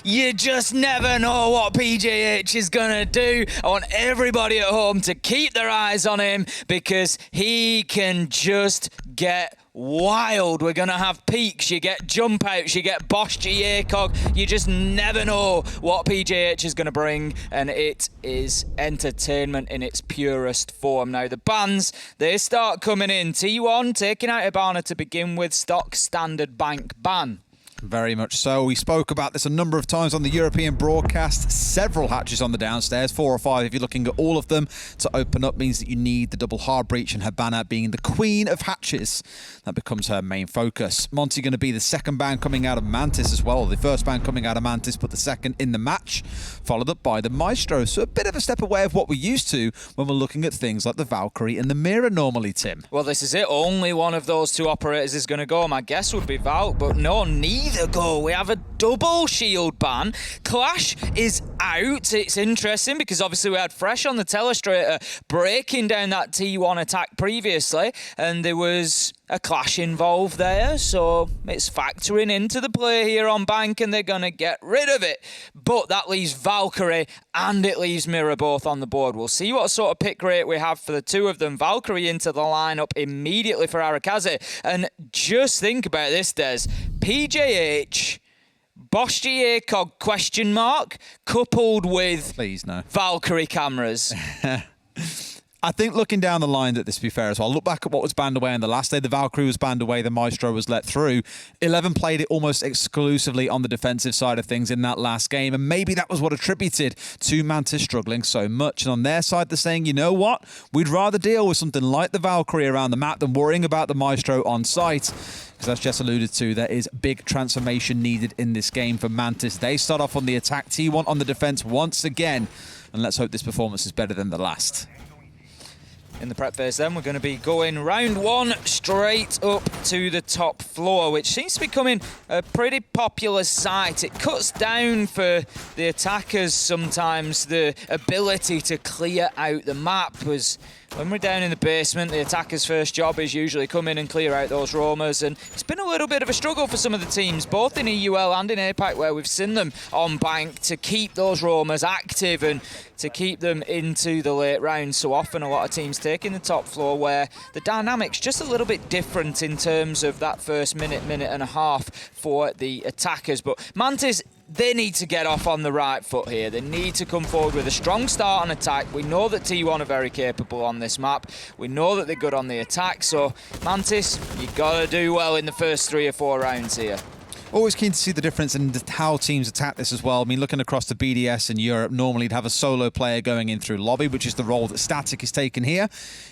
You just never know what PJH is going to do. I want everybody at home to keep their eyes on him because he can just get wild. We're going to have peaks, you get jump outs, you get Bosch APAC. You just never know what PJH is going to bring, and it is entertainment in its purest form. Now the bans, they start coming in. T1 taking out Ibana to begin with, stock standard bank ban. Very much so. We spoke about this a number of times on the European broadcast. Several hatches on the downstairs, 4 or 5 if you're looking at all of them. To open up means that you need the double hard breach, and Habana being the queen of hatches, that becomes her main focus. Monty going to be the second ban coming out of Mantis as well. The first ban coming out of Mantis, but the second in the match, followed up by the Maestro. So a bit of a step away of what we're used to when we're looking at things like the Valkyrie and the Mirror normally, Tim. Well, this is it. Only one of those two operators is going to go. My guess would be Valk, but no, neither go. We have a double shield ban. Clash is out. It's interesting because obviously we had Fresh on the telestrator breaking down that T1 attack previously, and there was a clash involved there, so it's factoring into the play here on bank, and they're going to get rid of it. But that leaves Valkyrie and it leaves Mirror both on the board. We'll see what sort of pick rate we have for the two of them. Valkyrie into the lineup immediately for Arakaze, and just think about this, Des. PJH, Bosch APAC question mark, coupled with Please, no. Valkyrie cameras. I think looking down the line, that this be fair as well, look back at what was banned away on the last day. The Valkyrie was banned away, the Maestro was let through. 11 played it almost exclusively on the defensive side of things in that last game, and maybe that was what attributed to Mantis struggling so much. And on their side, they're saying, you know what? We'd rather deal with something like the Valkyrie around the map than worrying about the Maestro on site. Because as Jess alluded to, there is big transformation needed in this game for Mantis. They start off on the attack, T1 on the defense once again, and let's hope this performance is better than the last. In the prep phase then, we're going to be going round one straight up to the top floor, which seems to be becoming a pretty popular site. It cuts down for the attackers sometimes the ability to clear out the map. Was when we're down in the basement, the attacker's first job is usually come in and clear out those roamers, and it's been a little bit of a struggle for some of the teams, both in EUL and in APAC, where we've seen them on bank to keep those roamers active and to keep them into the late rounds. So often a lot of teams taking the top floor where the dynamic's just a little bit different in terms of that first minute and a half for the attackers. But Mantis, they need to get off on the right foot here. They need to come forward with a strong start on attack. We know that T1 are very capable on this map. We know that they're good on the attack. So Mantis, you got to do well in the first 3 or 4 rounds here. Always keen to see the difference in how teams attack this as well. I mean, looking across the BDS in Europe, normally you'd have a solo player going in through lobby, which is the role that Static is taking here.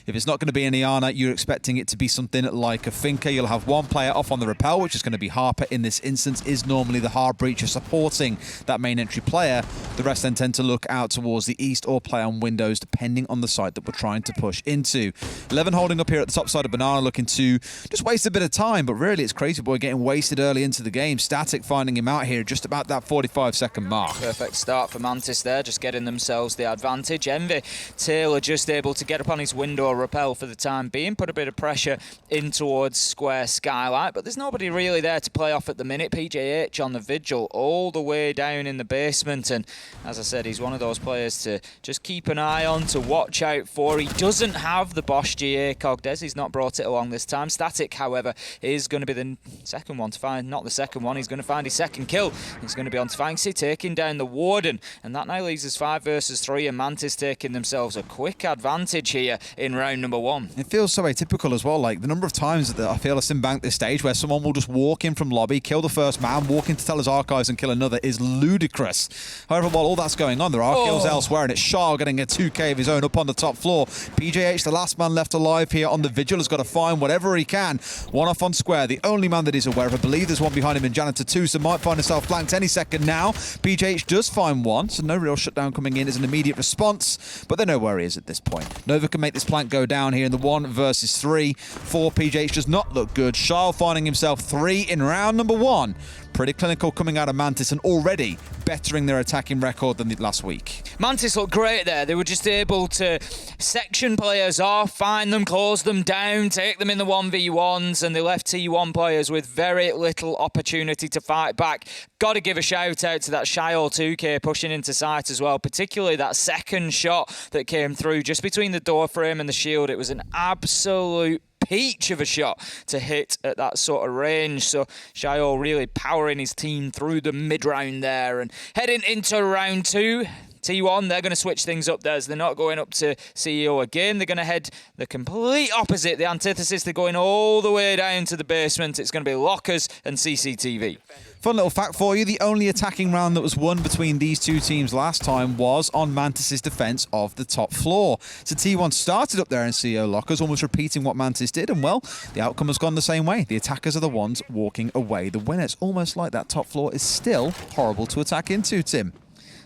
If it's not going to be an Iana, you're expecting it to be something like a Finca. You'll have one player off on the rappel, which is going to be Harper in this instance, is normally the hard breacher supporting that main entry player. The rest then tend to look out towards the east or play on windows, depending on the site that we're trying to push into. 11 holding up here at the top side of Banana, looking to just waste a bit of time, but really it's Crazy Boy getting wasted early into the game. Static finding him out here just about that 45-second mark. Perfect start for Mantis there, just getting themselves the advantage. Envy Taylor just able to get up on his window rappel for the time being, put a bit of pressure in towards Square Skylight, but there's nobody really there to play off at the minute. PJH on the vigil all the way down in the basement, and as I said, he's one of those players to just keep an eye on, to watch out for. He doesn't have the Bosch APAC Des, he's not brought it along this time. Static, however, is going to be the second one to find, not the second one, he's going to find his second kill. He's going to be on Fancy, taking down the Warden, and that now leaves us 5 versus 3, and Mantis taking themselves a quick advantage here in round number 1. It feels so atypical as well, like the number of times that I feel I've seen bank this stage where someone will just walk in from lobby, kill the first man, walk into Teller's Archives and kill another is ludicrous. However, while all that's going on, there are kills elsewhere, and it's Shah getting a 2k of his own up on the top floor. PJH, the last man left alive here on the vigil, has got to find whatever he can. One off on Square, the only man that is aware of. I believe there's one behind him in Janitor 2, so might find himself flanked any second now. PJH does find one, so no real shutdown coming in as an immediate response, but they know where he is at this point. Nova can make this plank go down here in the 1 versus 3. 4, PJH does not look good. Shah finding himself 3 in round number 1. pretty clinical coming out of Mantis and already bettering their attacking record than last week. Mantis looked great there. They were just able to section players off, find them, close them down, take them in the 1v1s, and they left T1 players with very little opportunity to fight back. Got to give a shout out to that Shiol 2K pushing into sight as well, particularly that second shot that came through just between the door frame and the shield. It was an absolute peach of a shot to hit at that sort of range. So Shiol really powering his team through the mid-round there. And heading into round 2, T1, they're going to switch things up there. They're not going up to CEO again. They're going to head the complete opposite, the antithesis. They're going all the way down to the basement. It's going to be lockers and CCTV. Fun little fact for you, the only attacking round that was won between these two teams last time was on Mantis' defense of the top floor. So T1 started up there in CEO lockers, almost repeating what Mantis did, and well, the outcome has gone the same way. The attackers are the ones walking away the winner. It's almost like that top floor is still horrible to attack into, Tim.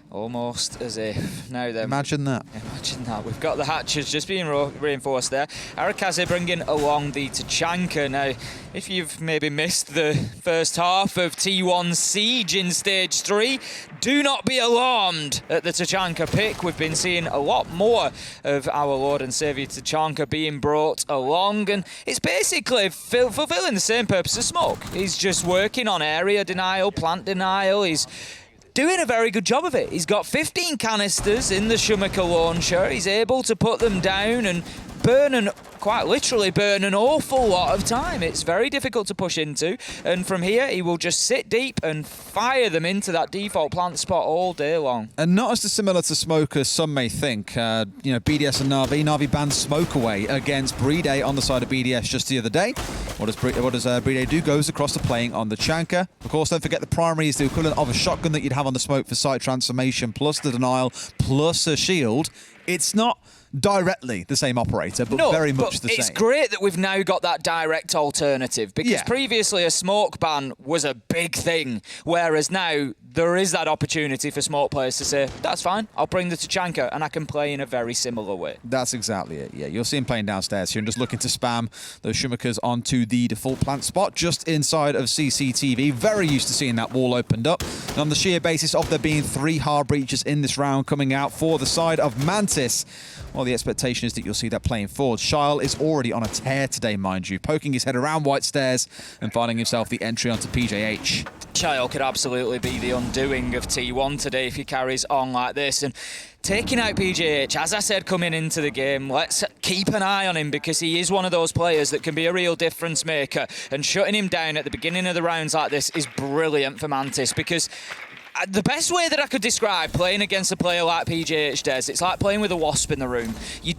Almost as if. Now then. Imagine that. Imagine that. We've got the hatches just being reinforced there. Arakaze bringing along the Tachanka. Now, if you've maybe missed the first half of T1's siege in Stage 3, do not be alarmed at the Tachanka pick. We've been seeing a lot more of our Lord and Saviour Tachanka being brought along, and it's basically fulfilling the same purpose as Smoke. He's just working on area denial, plant denial. He's doing a very good job of it. He's got 15 canisters in the Shumaka launcher. He's able to put them down and quite literally burn an awful lot of time. It's very difficult to push into, and from here he will just sit deep and fire them into that default plant spot all day long. And not as dissimilar to Smoke as some may think. BDS and Na'Vi banned Smoke away against Brede on the side of BDS just the other day. What does Brede do? Goes across to playing on the Chanka. Of course, don't forget the primary is the equivalent of a shotgun that you'd have on the Smoke for site transformation, plus the denial, plus a shield. It's not directly the same operator, but very much the same. It's great that we've now got that direct alternative, because previously a smoke ban was a big thing, whereas now there is that opportunity for smoke players to say, that's fine, I'll bring the Tachanka and I can play in a very similar way. That's exactly it, yeah. You'll see him playing downstairs here and just looking to spam those Shumakas onto the default plant spot just inside of CCTV. Very used to seeing that wall opened up. And on the sheer basis of there being 3 hard breaches in this round coming out for the side of Mantis, well, the expectation is that you'll see that playing forward. Shiol is already on a tear today, mind you, poking his head around White Stairs and finding himself the entry onto PJH. Shiol could absolutely be the undoing of T1 today if he carries on like this. And taking out PJH, as I said coming into the game, let's keep an eye on him, because he is one of those players that can be a real difference maker. And shutting him down at the beginning of the rounds like this is brilliant for Mantis, because the best way that I could describe playing against a player like PJH Des, it's like playing with a wasp in the room. You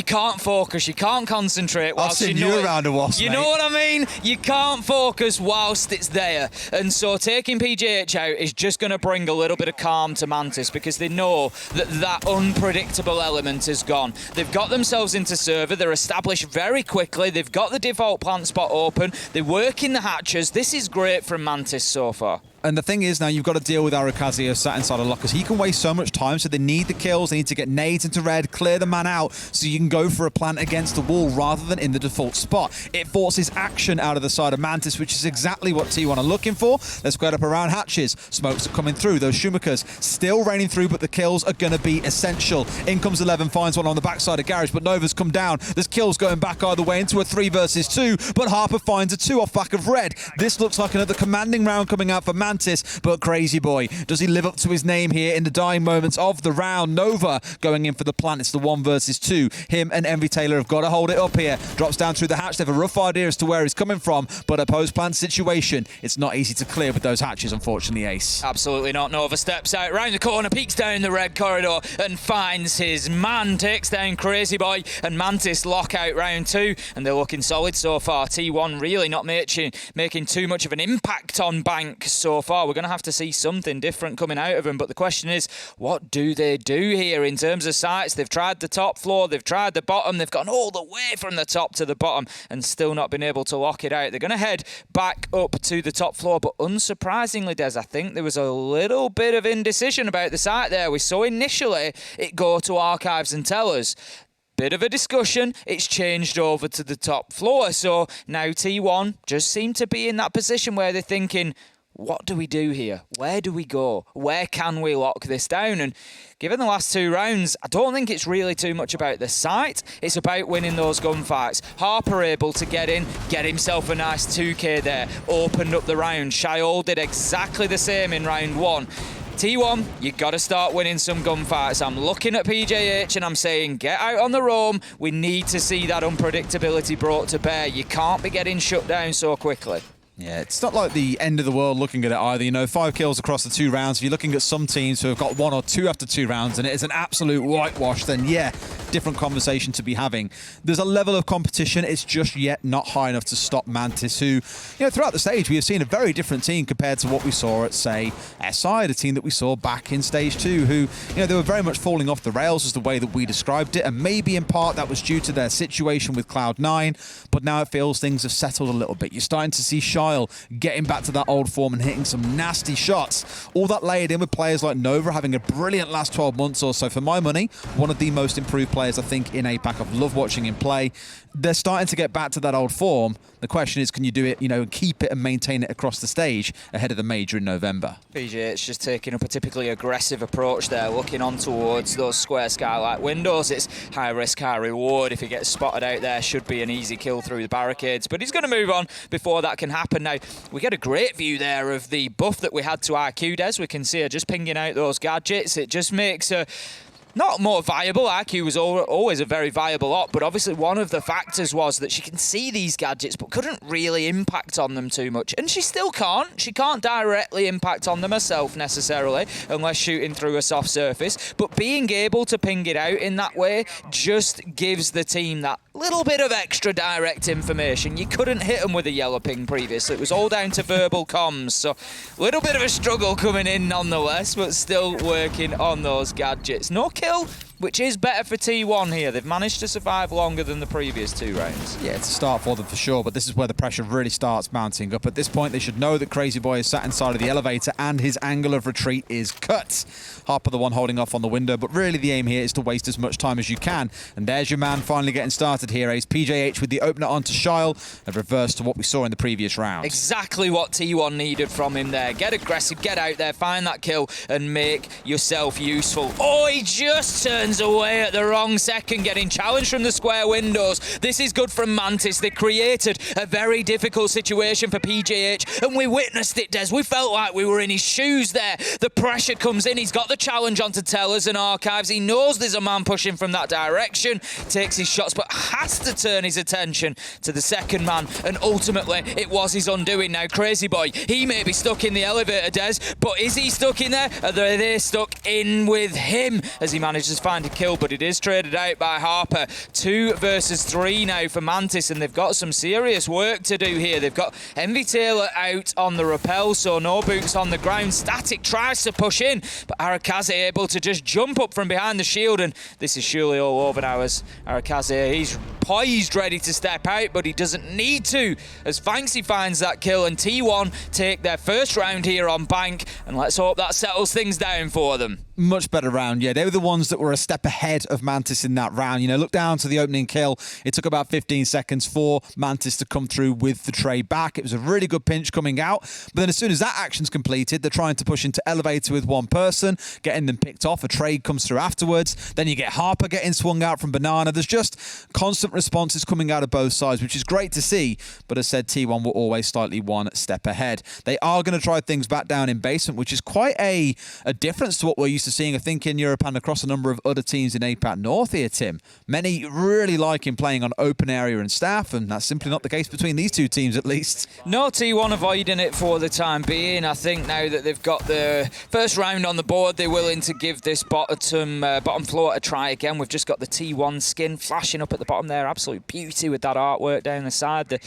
can't focus, you can't concentrate. I've seen you around a wasp, You know what I mean? You can't focus whilst it's there. And so taking PJH out is just going to bring a little bit of calm to Mantis, because they know that that unpredictable element is gone. They've got themselves into server, they're established very quickly, they've got the default plant spot open, they're working the hatches. This is great from Mantis so far. And the thing is, now you've got to deal with Arakaze sat inside of lockers. He can waste so much time, so they need the kills. They need to get nades into red, clear the man out, so you can go for a plant against the wall rather than in the default spot. It forces action out of the side of Mantis, which is exactly what T1 are looking for. Let's go up around hatches. Smokes are coming through. Those Shumakas still raining through, but the kills are going to be essential. In comes 11, finds one on the backside of Garage, but Nova's come down. There's kills going back either way into a 3 versus 2, but Harper finds a 2 off back of red. This looks like another commanding round coming out for Mantis, but Crazy Boy, does he live up to his name here in the dying moments of the round? Nova going in for the plant. It's the 1 versus 2. Him and Envy Taylor have got to hold it up here. Drops down through the hatch. They have a rough idea as to where he's coming from, but a post-plant situation, it's not easy to clear with those hatches, unfortunately, Ace. Absolutely not. Nova steps out round the corner, peeks down the red corridor and finds his man. Takes down Crazy Boy, and Mantis lock out round 2, and they're looking solid so far. T1 really not making too much of an impact on Bank so far. We're going to have to see something different coming out of them, but the question is, what do they do here in terms of sites? They've tried the top floor, they've tried the bottom, they've gone all the way from the top to the bottom and still not been able to lock it out. They're going to head back up to the top floor, but unsurprisingly, Des, I think there was a little bit of indecision about the site there. We saw initially it go to archives and tellers. Bit of a discussion, it's changed over to the top floor, so now T1 just seem to be in that position where they're thinking, what do we do here? Where do we go? Where can we lock this down? And given the last 2 rounds, I don't think it's really too much about the site. It's about winning those gunfights. Harper able to get in, get himself a nice 2k there, opened up the round. Shiol did exactly the same in round 1. T1, you got to start winning some gunfights. I'm looking at PJH and I'm saying, get out on the roam. We need to see that unpredictability brought to bear. You can't be getting shut down so quickly. Yeah, it's not like the end of the world looking at it either. You know, 5 kills across the 2 rounds. If you're looking at some teams who have got 1 or 2 after 2 rounds and it is an absolute whitewash, then yeah, different conversation to be having. There's a level of competition. It's just yet not high enough to stop Mantis, who, you know, throughout the stage, we have seen a very different team compared to what we saw at, say, SI, the team that we saw back in stage 2, who, you know, they were very much falling off the rails as the way that we described it. And maybe in part that was due to their situation with Cloud9, but now it feels things have settled a little bit. You're starting to see Shiol getting back to that old form and hitting some nasty shots. All that layered in with players like Nova having a brilliant last 12 months or so. For my money, one of the most improved players, I think, in APAC. I've loved watching him play. They're starting to get back to that old form. The question is, can you do it, you know, keep it and maintain it across the stage ahead of the major in November? PJH just taking up a typically aggressive approach there, looking on towards those square skylight windows. It's high risk, high reward. If he gets spotted out there, should be an easy kill through the barricades. But he's going to move on before that can happen. Now, we get a great view there of the buff that we had to IQ Des. We can see her just pinging out those gadgets. It just makes her not more viable. IQ was always a very viable op, but obviously one of the factors was that she can see these gadgets but couldn't really impact on them too much. And she still can't. She can't directly impact on them herself necessarily, unless shooting through a soft surface. But being able to ping it out in that way just gives the team that little bit of extra direct information. You couldn't hit them with a yellow ping previously. It was all down to verbal comms. So a little bit of a struggle coming in nonetheless, but still working on those gadgets. No kill, which is better for T1 here. They've managed to survive longer than the previous 2 rounds. Yeah, it's a start for them for sure, but this is where the pressure really starts mounting up. At this point, they should know that Crazy Boy is sat inside of the elevator and his angle of retreat is cut. Harper the one holding off on the window, but really the aim here is to waste as much time as you can. And there's your man finally getting started here. Ace PJH with the opener onto Shiol, a reverse to what we saw in the previous round. Exactly what T1 needed from him there. Get aggressive, get out there, find that kill, and make yourself useful. Oh, he just turns away at the wrong second, getting challenged from the square windows. This is good from Mantis. They created a very difficult situation for PJH, and we witnessed it, Des. We felt like we were in his shoes there. The pressure comes in. He's got the challenge onto Tellers and Archives. He knows there's a man pushing from that direction, takes his shots, but has to turn his attention to the second man, and ultimately it was his undoing. Now, Crazy Boy, he may be stuck in the elevator, Des, but is he stuck in there? Are they stuck in with him as he manages to find a kill? But it is traded out by Harper. 2 versus 3 now for Mantis, and they've got some serious work to do here. They've got Envy Taylor out on the rappel, so no boots on the ground. Static tries to push in, but Arakaze able to just jump up from behind the shield, and this is surely all over now as Arakaze, he's poised ready to step out, but he doesn't need to as Fanksy finds that kill, and T1 take their first round here on Bank, and let's hope that settles things down for them. Much better round, yeah. They were the ones that were a step ahead of Mantis in that round. You know, look down to the opening kill. It took about 15 seconds for Mantis to come through with the trade back. It was a really good pinch coming out. But then as soon as that action's completed, they're trying to push into elevator with one person, getting them picked off. A trade comes through afterwards. Then you get Harper getting swung out from Banana. There's just constant responses coming out of both sides, which is great to see. But as said, T1 were always slightly one step ahead. They are going to try things back down in basement, which is quite a difference to what we're used to seeing, I think, in Europe and across a number of other teams in APAC North here, Tim. Many really like him playing on open area and staff, and that's simply not the case between these 2 teams, at least. No, T1 avoiding it for the time being. I think now that they've got the first round on the board, they're willing to give this bottom floor a try again. We've just got the T1 skin flashing up at the bottom there. Absolute beauty with that artwork down the side. The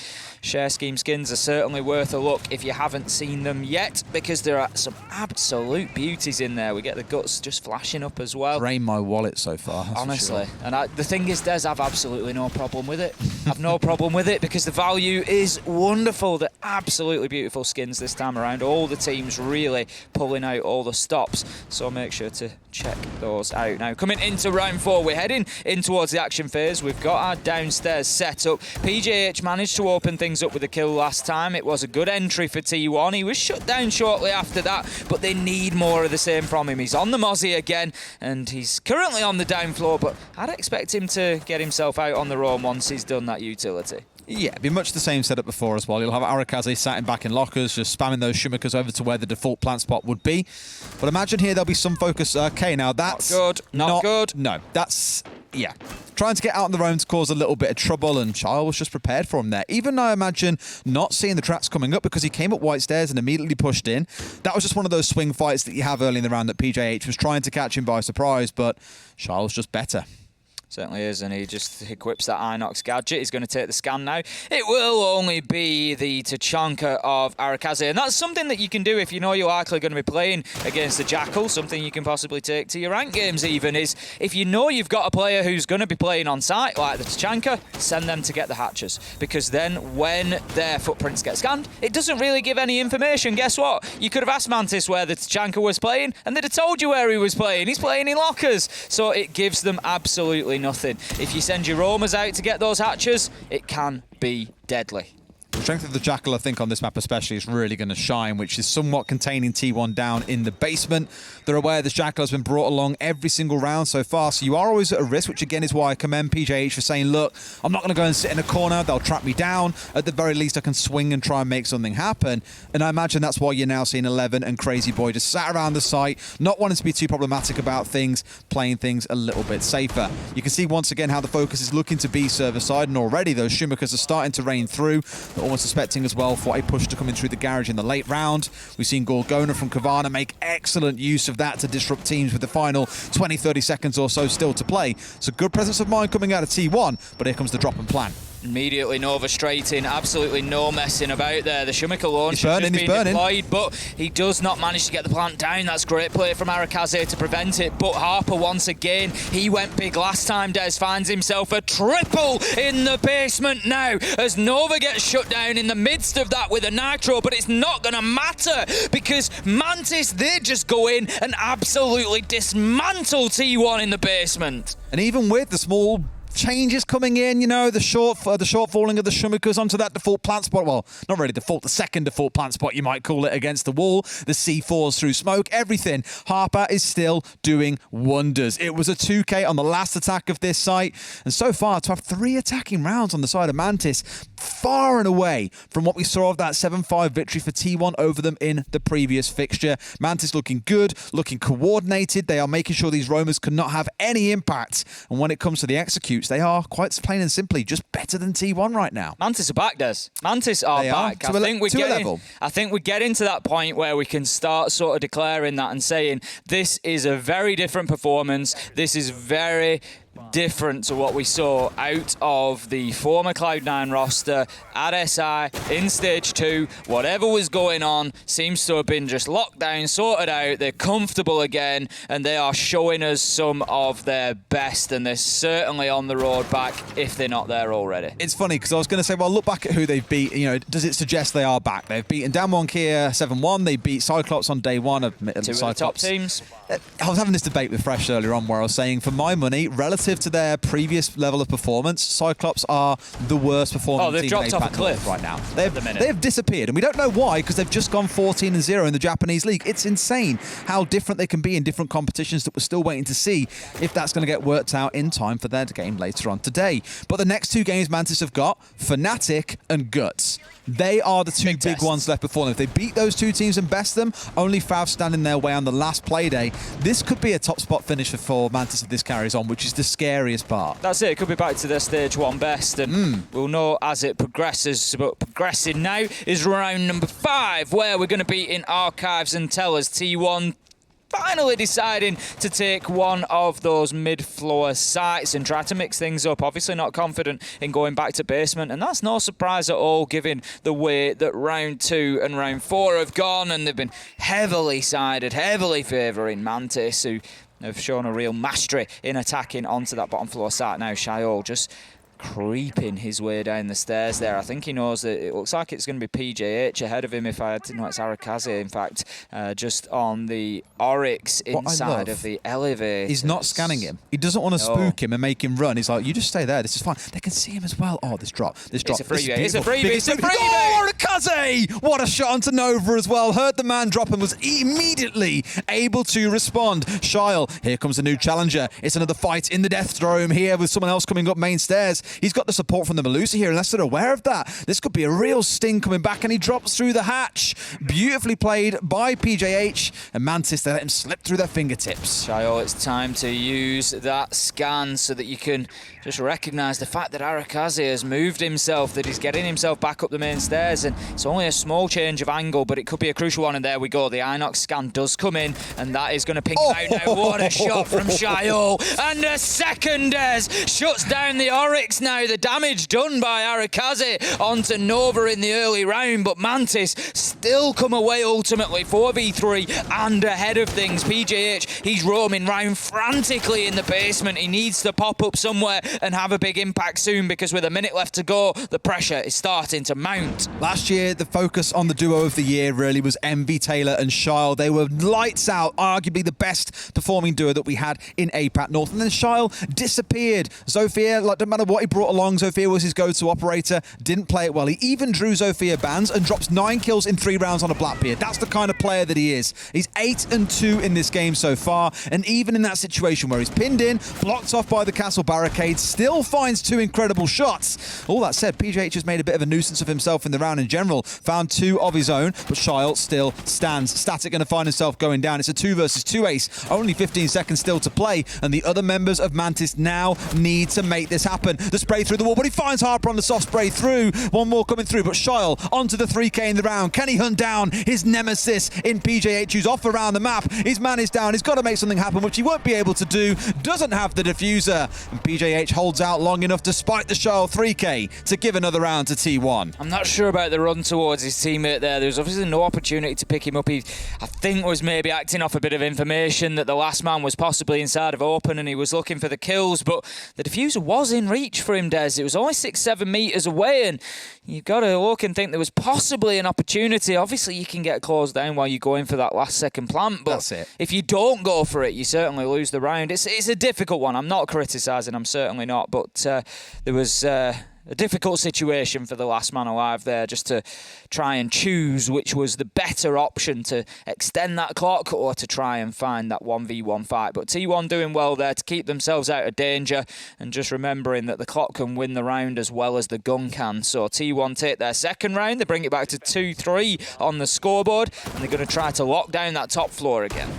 share scheme skins are certainly worth a look if you haven't seen them yet, because there are some absolute beauties in there. We get the guts just flashing up as well. Drained my wallet so far, honestly. Sure. And the thing is, Des, I've absolutely no problem with it. I've no problem with it because the value is wonderful. They're absolutely beautiful skins this time around. All the teams really pulling out all the stops. So make sure to check those out. Now, coming into round 4, we're heading in towards the action phase. We've got our downstairs setup. PJH managed to open things up with a kill last time. It was a good entry for T1. He was shut down shortly after that, but they need more of the same from him. He's on the Mozzie again, and he's currently on the down floor, but I'd expect him to get himself out on the roam once he's done that utility. Yeah, it'd be much the same setup before as well. You'll have Arakaze sat in back in lockers, just spamming those Shumikers over to where the default plant spot would be. But imagine here there'll be some focus. Okay, now that's... Not good. Not good. No, that's... Yeah. Trying to get out on the roam to cause a little bit of trouble, and Child was just prepared for him there. Even I imagine not seeing the traps coming up because he came up white stairs and immediately pushed in. That was just one of those swing fights that you have early in the round that PJH was trying to catch him by surprise, but Child was just better. Certainly is, and he just equips that Inox gadget. He's going to take the scan now. It will only be the Tachanka of Arakaze, and that's something that you can do if you know you're likely going to be playing against the Jackal. Something you can possibly take to your rank games even is, if you know you've got a player who's going to be playing on site, like the Tachanka, send them to get the hatches. Because then when their footprints get scanned, it doesn't really give any information. Guess what? You could have asked Mantis where the Tachanka was playing, and they'd have told you where he was playing. He's playing in lockers. So it gives them absolutely nothing. If you send your roamers out to get those hatches, it can be deadly. The strength of the Jackal, I think, on this map especially is really going to shine, which is somewhat containing T1 down in the basement. They're aware this Jackal has been brought along every single round so far, so you are always at a risk, which again is why I commend PJH for saying, look, I'm not going to go and sit in a corner, they'll trap me down. At the very least, I can swing and try and make something happen. And I imagine that's why you're now seeing 11 and Crazy Boy just sat around the site, not wanting to be too problematic about things, playing things a little bit safer. You can see once again how the focus is looking to be server side, and already those Shumikers are starting to rain through. They're almost suspecting as well for a push to come in through the garage in the late round. We've seen Gorgona from Kavana make excellent use of that to disrupt teams with the final 20-30 seconds or so still to play. So good presence of mind coming out of T1, but here comes the drop and plan. Immediately Nova straight in, absolutely no messing about there. The Shumiker launch has just been deployed, but he does not manage to get the plant down. That's great play from Arakaze to prevent it, but Harper once again, he went big last time. Des finds himself a triple in the basement now as Nova gets shut down in the midst of that with a nitro, but it's not going to matter because Mantis, they just go in and absolutely dismantle T1 in the basement. And even with the small changes coming in, you know, the short falling of the Shumikers onto that default plant spot. Well, not really default, the second default plant spot, you might call it, against the wall. The C4s through smoke, everything. Harper is still doing wonders. It was a 2K on the last attack of this site, and so far to have 3 attacking rounds on the side of Mantis, far and away from what we saw of that 7-5 victory for T1 over them in the previous fixture. Mantis looking good, looking coordinated. They are making sure these roamers cannot have any impact, and when it comes to the executes, they are quite plain and simply just better than T1 right now. Mantis are back, Des. Mantis are back. I think we're getting to that point where we can start sort of declaring that and saying this is a very different performance. This is very different to what we saw out of the former Cloud9 roster at SI in Stage 2. Whatever was going on seems to have been just locked down, sorted out. They're comfortable again, and they are showing us some of their best, and they're certainly on the road back if they're not there already. It's funny because I was going to say, well, look back at who they've beat. You know, does it suggest they are back? They've beaten Damwon Kia 7-1. They beat Cyclops on day one. Two of the top teams. I was having this debate with Fresh earlier on where I was saying, for my money, relative to their previous level of performance, Cyclops are the worst performing team. They've dropped off a cliff right now. They've disappeared, and we don't know why, because they've just gone 14-0 in the Japanese league. It's insane how different they can be in different competitions that we're still waiting to see if that's going to get worked out in time for their game later on today. But the next 2 games Mantis have got, Fnatic and Guts. They are the 2 big ones left before them. If they beat those 2 teams and best them, only Fav standing their way on the last play day. This could be a top spot finish for Mantis if this carries on, which is the scariest part. That's it. It could be back to their Stage 1 best, and we'll know as it progresses. But progressing now is round number 5, where we're going to be in Archives and Tellers. T1 finally deciding to take one of those mid-floor sites and try to mix things up. Obviously not confident in going back to basement, and that's no surprise at all given the way that round 2 and round 4 have gone, and they've been heavily sided, heavily favouring Mantis, who have shown a real mastery in attacking onto that bottom floor site now. Shayol just creeping his way down the stairs there. I think he knows that it looks like it's going to be PJH ahead of him. If I didn't know, it's Arakaze, in fact, just on the Oryx inside of the elevator. He's not scanning him. He doesn't want to spook him and make him run. He's like, you just stay there. This is fine. They can see him as well. Oh, this drop. It's a freebie. It's a freebie. It's a freebie. Oh, Arakaze! What a shot onto Nova as well. Heard the man drop and was immediately able to respond. Shyle, here comes a new challenger. It's another fight in the Death Dome here with someone else coming up main stairs. He's got the support from the Melusi here, unless they're aware of that. This could be a real sting coming back, and he drops through the hatch. Beautifully played by PJH, and Mantis, they let him slip through their fingertips. Shyle, it's time to use that scan so that you can just recognise the fact that Arakaze has moved himself, that he's getting himself back up the main stairs, and it's only a small change of angle, but it could be a crucial one, and there we go. The Inox scan does come in, and that is going to ping him out now. What a shot from Shyle, and a second Des shuts down the Oryx now. The damage done by Arakaze onto Nova in the early round, but Mantis still come away ultimately 4v3 and ahead of things. PJH, he's roaming round frantically in the basement. He needs to pop up somewhere and have a big impact soon, because with a minute left to go, the pressure is starting to mount. Last year, the focus on the duo of the year really was MV Taylor and Shyle. They were lights out, arguably the best performing duo that we had in APAC North. And then Shyle disappeared. Zofia, like, no matter what he brought along, Zofia was his go-to operator, didn't play it well. He even drew Zofia bans and drops 9 kills in 3 rounds on a Blackbeard. That's the kind of player that he is. He's 8-2 in this game so far, and even in that situation where he's pinned in, blocked off by the castle barricades, still finds 2 incredible shots. All that said, PJH has made a bit of a nuisance of himself in the round in general, found 2 of his own, but Shyle still stands. Static going to find himself going down. It's a 2 versus 2 ace, only 15 seconds still to play, and the other members of Mantis now need to make this happen. The spray through the wall, but he finds Harper on the soft spray through. One more coming through, but Shyle onto the 3k in the round. Can he hunt down his nemesis in PJH, who's off around the map? His man is down. He's got to make something happen, which he won't be able to do. Doesn't have the diffuser, and PJH holds out long enough despite the Shyle 3k to give another round to T1. I'm not sure about the run towards his teammate there. There was obviously no opportunity to pick him up. He, I think, was maybe acting off a bit of information that the last man was possibly inside of open and he was looking for the kills, but the diffuser was in reach for him, Des. It was only 6-7 metres away, and you've got to look and think there was possibly an opportunity. Obviously, you can get closed down while you go in for that last second plant, but that's it. If you don't go for it, you certainly lose the round. It's a difficult one. I'm not criticising, I'm certainly not, but there was a difficult situation for the last man alive there, just to try and choose which was the better option, to extend that clock or to try and find that 1v1 fight. But T1 doing well there to keep themselves out of danger, and just remembering that the clock can win the round as well as the gun can. So T1 take their second round, they bring it back to 2-3 on the scoreboard, and they're going to try to lock down that top floor again.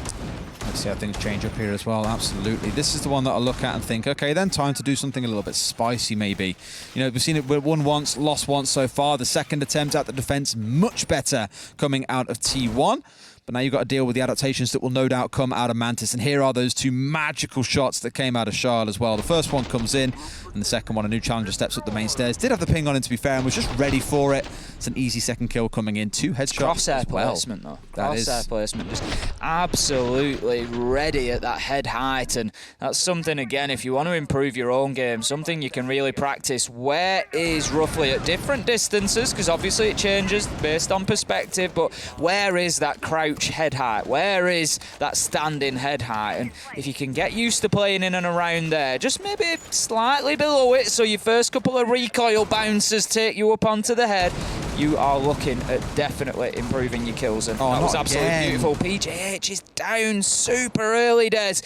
Let's see how things change up here as well. Absolutely. This is the one that I look at and think, okay, then time to do something a little bit spicy maybe. You know, we've seen it won once, lost once so far. The second attempt at the defense, much better coming out of T1. But now you've got to deal with the adaptations that will no doubt come out of Mantis. And here are those 2 magical shots that came out of Shyle as well. The first one comes in, and the second one, a new challenger steps up the main stairs. Did have the ping on him, to be fair, and was just ready for it. It's an easy second kill coming in. 2 headshots. Crosshair placement, though. Crosshair placement. Just absolutely ready at that head height. And that's something, again, if you want to improve your own game, something you can really practice. Where is roughly at different distances, because obviously it changes based on perspective, but where is that crouch head height? Where is that standing head height? And if you can get used to playing in and around there, just maybe slightly below it, so your first couple of recoil bounces take you up onto the head, you are looking at definitely improving your kills. And that was absolutely beautiful. PJH is down super early, Des.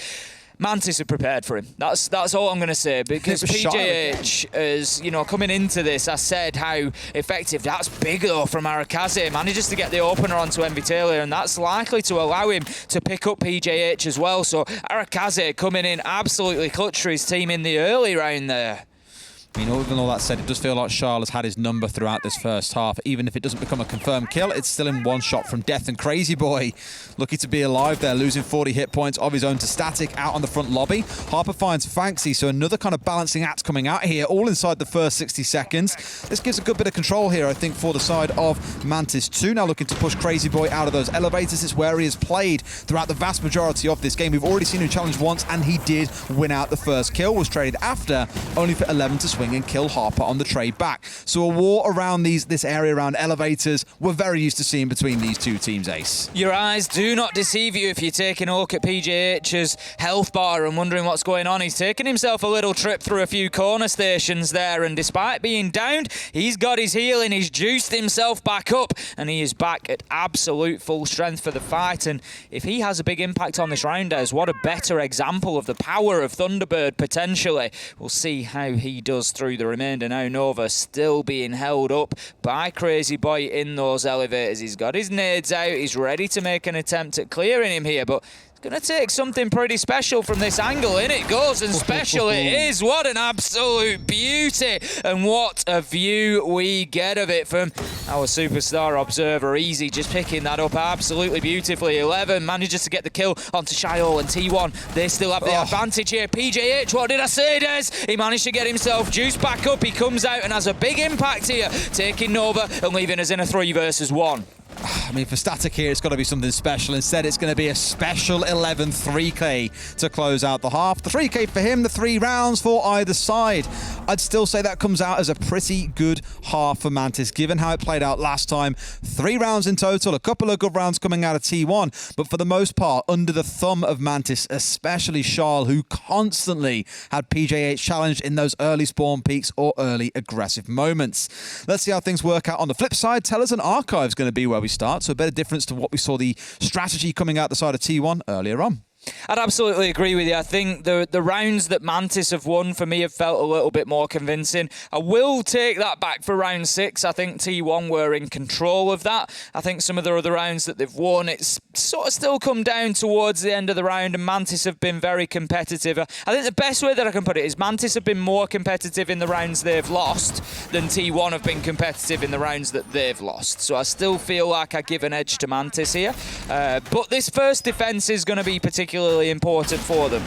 Mantis have prepared for him. That's all I'm going to say, because PJH is, you know, coming into this, I said how effective. That's big though from Arakaze. Manages to get the opener onto MV Taylor, and that's likely to allow him to pick up PJH as well. So Arakaze coming in absolutely clutch for his team in the early round there. I mean, even all that said, it does feel like Shyle has had his number throughout this first half. Even if it doesn't become a confirmed kill, it's still in 1 shot from death. And Crazy Boy, lucky to be alive there, losing 40 hit points of his own to Static out on the front lobby. Harper finds Fanxy, so another kind of balancing act coming out here, all inside the first 60 seconds. This gives a good bit of control here, I think, for the side of Mantis 2. Now looking to push Crazy Boy out of those elevators. It's where he has played throughout the vast majority of this game. We've already seen him challenge once, and he did win out the first kill. Was traded after, only for 11 to swing swing and kill Harper on the trade back. So a war around this area around elevators, we're very used to seeing between these two teams, Ace. Your eyes do not deceive you if you're taking a look at PJH's health bar and wondering what's going on. He's taken himself a little trip through a few corner stations there, and despite being downed, he's got his healing, he's juiced himself back up, and he is back at absolute full strength for the fight. And if he has a big impact on this round, Des, what a better example of the power of Thunderbird potentially. We'll see how he does through the remainder now. Nova still being held up by Crazy Boy in those elevators. He's got his nades out, he's ready to make an attempt at clearing him here, but going to take something pretty special from this angle. In it goes, and special it is. What an absolute beauty. And what a view we get of it from our superstar observer. Easy just picking that up absolutely beautifully. 11 manages to get the kill onto Shiol and T1. They still have the advantage here. PJH, what did I say, Des? He managed to get himself juiced back up. He comes out and has a big impact here, taking Nova and leaving us in a 3 versus 1. I mean, for Static here, it's got to be something special. Instead, it's going to be a special 11 3K to close out the half. The 3K for him, the 3 rounds for either side. I'd still say that comes out as a pretty good half for Mantis, given how it played out last time. 3 rounds in total, a couple of good rounds coming out of T1, but for the most part, under the thumb of Mantis, especially Charles, who constantly had PJH challenged in those early spawn peaks or early aggressive moments. Let's see how things work out on the flip side. Tellers and Archive's going to be where we start, so a better difference to what we saw the strategy coming out the side of T1 earlier on. I'd absolutely agree with you. I think the rounds that Mantis have won for me have felt a little bit more convincing. I will take that back for round 6. I think T1 were in control of that. I think some of the other rounds that they've won, it's sort of still come down towards the end of the round, and Mantis have been very competitive. I think the best way that I can put it is Mantis have been more competitive in the rounds they've lost than T1 have been competitive in the rounds that they've lost. So I still feel like I give an edge to Mantis here. But this first defence is going to be particularly important for them.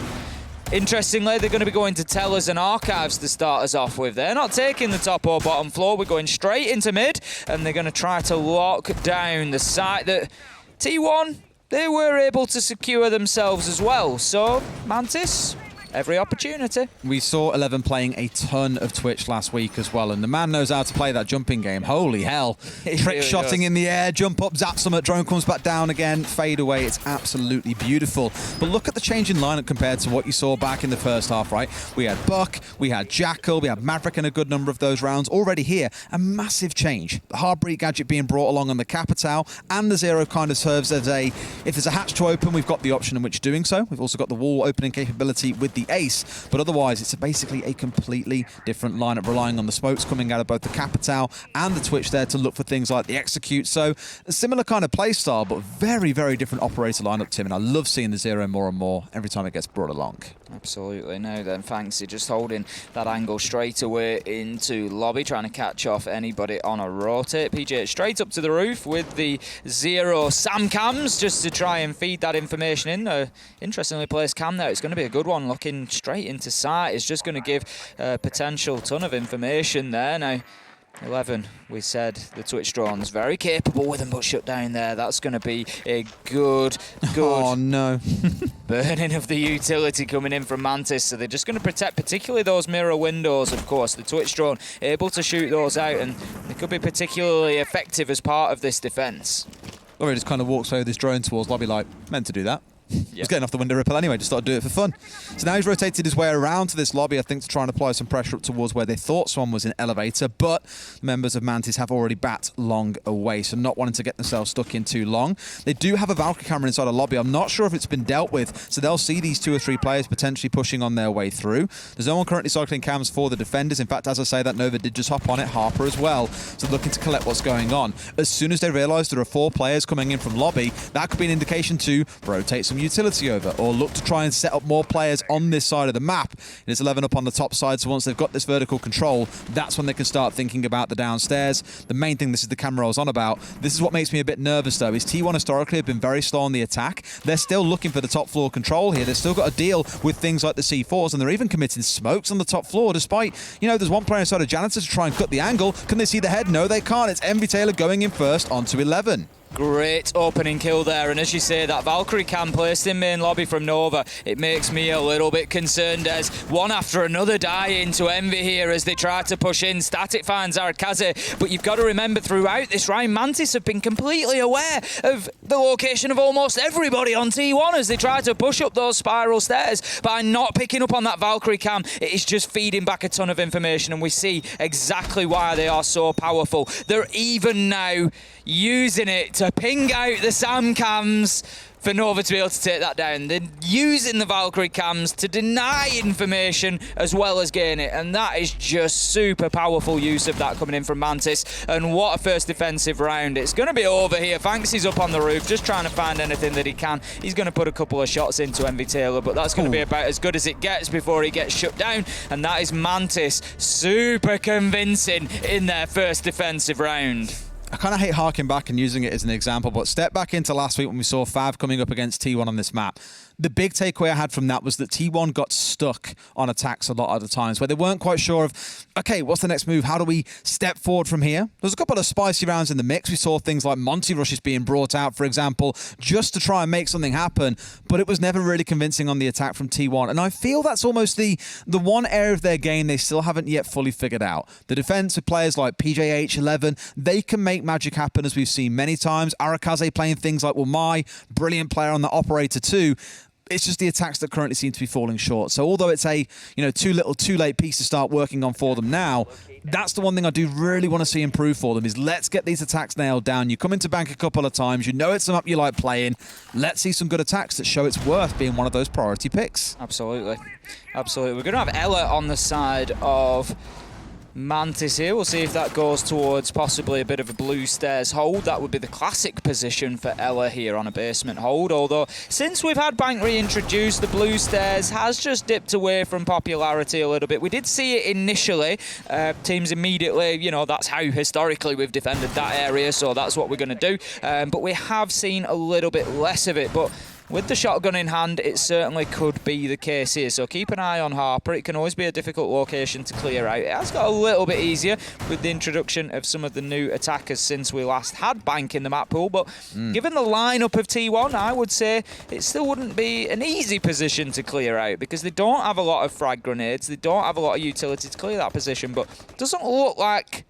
Interestingly, they're going to be going to Tellers and Archives to start us off with. They're not taking the top or bottom floor. We're going straight into mid, and they're going to try to lock down the site that T1, they were able to secure themselves as well. So, Mantis, every opportunity. We saw 11 playing a ton of Twitch last week as well, and the man knows how to play that jumping game. Holy hell. Trick shotting in the air, jump up, zap summit, drone comes back down again, fade away. It's absolutely beautiful. But look at the change in lineup compared to what you saw back in the first half, right? We had Buck, we had Jackal, we had Maverick in a good number of those rounds. Already here, a massive change. The Heartbreak gadget being brought along on the Capital, and the Zero kind of serves as a, if there's a hatch to open, we've got the option in which doing so. We've also got the wall opening capability with the Ace, but otherwise it's basically a completely different lineup, relying on the smokes coming out of both the Capital and the Twitch there to look for things like the Execute. So a similar kind of play style, but very, very different operator lineup, Tim, and I love seeing the Zero more and more every time it gets brought along. Absolutely. Now then, Fancy just holding that angle straight away into lobby, trying to catch off anybody on a rotate. PJ straight up to the roof with the Zero Sam cams just to try and feed that information in. Interestingly placed cam there. It's going to be a good one, looking straight into sight. It's just going to give a potential ton of information there. Now, 11, we said the Twitch drone's very capable with them, but shut down there. That's going to be a good Oh, no. burning of the utility coming in from Mantis. So they're just going to protect particularly those mirror windows, of course. The Twitch drone able to shoot those out, and they could be particularly effective as part of this defence. Laurie just kind of walks over this drone towards lobby like, meant to do that. He was getting off the window ripple anyway, just thought I'd do it for fun. So now he's rotated his way around to this lobby, I think, to try and apply some pressure up towards where they thought someone was in elevator, but members of Mantis have already bat long away, so not wanting to get themselves stuck in too long. They do have a Valkyrie camera inside a lobby. I'm not sure if it's been dealt with, so they'll see these 2 or 3 players potentially pushing on their way through. There's no one currently cycling cams for the defenders. In fact, as I say that, Nova did just hop on it, Harper as well, so looking to collect what's going on. As soon as they realise there are 4 players coming in from lobby, that could be an indication to rotate some utility over, or look to try and set up more players on this side of the map. It is 11 up on the top side, so once they've got this vertical control, that's when they can start thinking about the downstairs. The main thing, this is the camera I was on about, this is what makes me a bit nervous though, is T1 historically have been very slow on the attack. They're still looking for the top floor control here. They've still got to deal with things like the C4s, and they're even committing smokes on the top floor, despite, you know, there's one player inside of Janitor to try and cut the angle. Can they see the head? No, they can't. It's Envy Taylor going in first onto 11. Great opening kill there, and as you say, that Valkyrie cam placed in main lobby from Nova, it makes me a little bit concerned as one after another die into Envy here as they try to push in. Static finds Arakaze, but you've got to remember throughout this round, Mantis have been completely aware of the location of almost everybody on T1 as they try to push up those spiral stairs. By not picking up on that Valkyrie cam, it is just feeding back a ton of information, and we see exactly why they are so powerful. They're even now using it to ping out the SAM cams for Nova to be able to take that down. They're using the Valkyrie cams to deny information as well as gain it, and that is just super powerful use of that coming in from Mantis. And what a first defensive round. It's going to be over here. Fanxy's up on the roof just trying to find anything that he can. He's going to put a couple of shots into Envy Taylor, but that's going to be about as good as it gets before he gets shut down, and that is Mantis super convincing in their first defensive round. I kind of hate harking back and using it as an example, but step back into last week when we saw Fav coming up against T1 on this map. The big takeaway I had from that was that T1 got stuck on attacks a lot of the times where they weren't quite sure of, okay, what's the next move? How do we step forward from here? There's a couple of spicy rounds in the mix. We saw things like Monty Rushes being brought out, for example, just to try and make something happen, but it was never really convincing on the attack from T1. And I feel that's almost the one area of their game they still haven't yet fully figured out. The defense with players like PJH, 11, they can make magic happen, as we've seen many times. Arakaze playing things like Wilmai, brilliant player on the operator too. It's just the attacks that currently seem to be falling short. So although it's a too little, too late piece to start working on for them now, that's the one thing I do really want to see improve for them is let's get these attacks nailed down. You come into bank a couple of times, you know it's a map you like playing. Let's see some good attacks that show it's worth being one of those priority picks. Absolutely. Absolutely. We're going to have Ella on the side of Mantis here. We'll see if that goes towards possibly a bit of a blue stairs hold. That would be the classic position for Ella here on a basement hold, although since we've had Bank reintroduced, the blue stairs has just dipped away from popularity a little bit. We did see it initially. Teams immediately, that's how historically we've defended that area, so that's what we're going to do. But we have seen a little bit less of it. But with the shotgun in hand, it certainly could be the case here. So keep an eye on Harper. It can always be a difficult location to clear out. It has got a little bit easier with the introduction of some of the new attackers since we last had Bank in the map pool. But given the lineup of T1, I would say it still wouldn't be an easy position to clear out because they don't have a lot of frag grenades. They don't have a lot of utility to clear that position. But it doesn't look like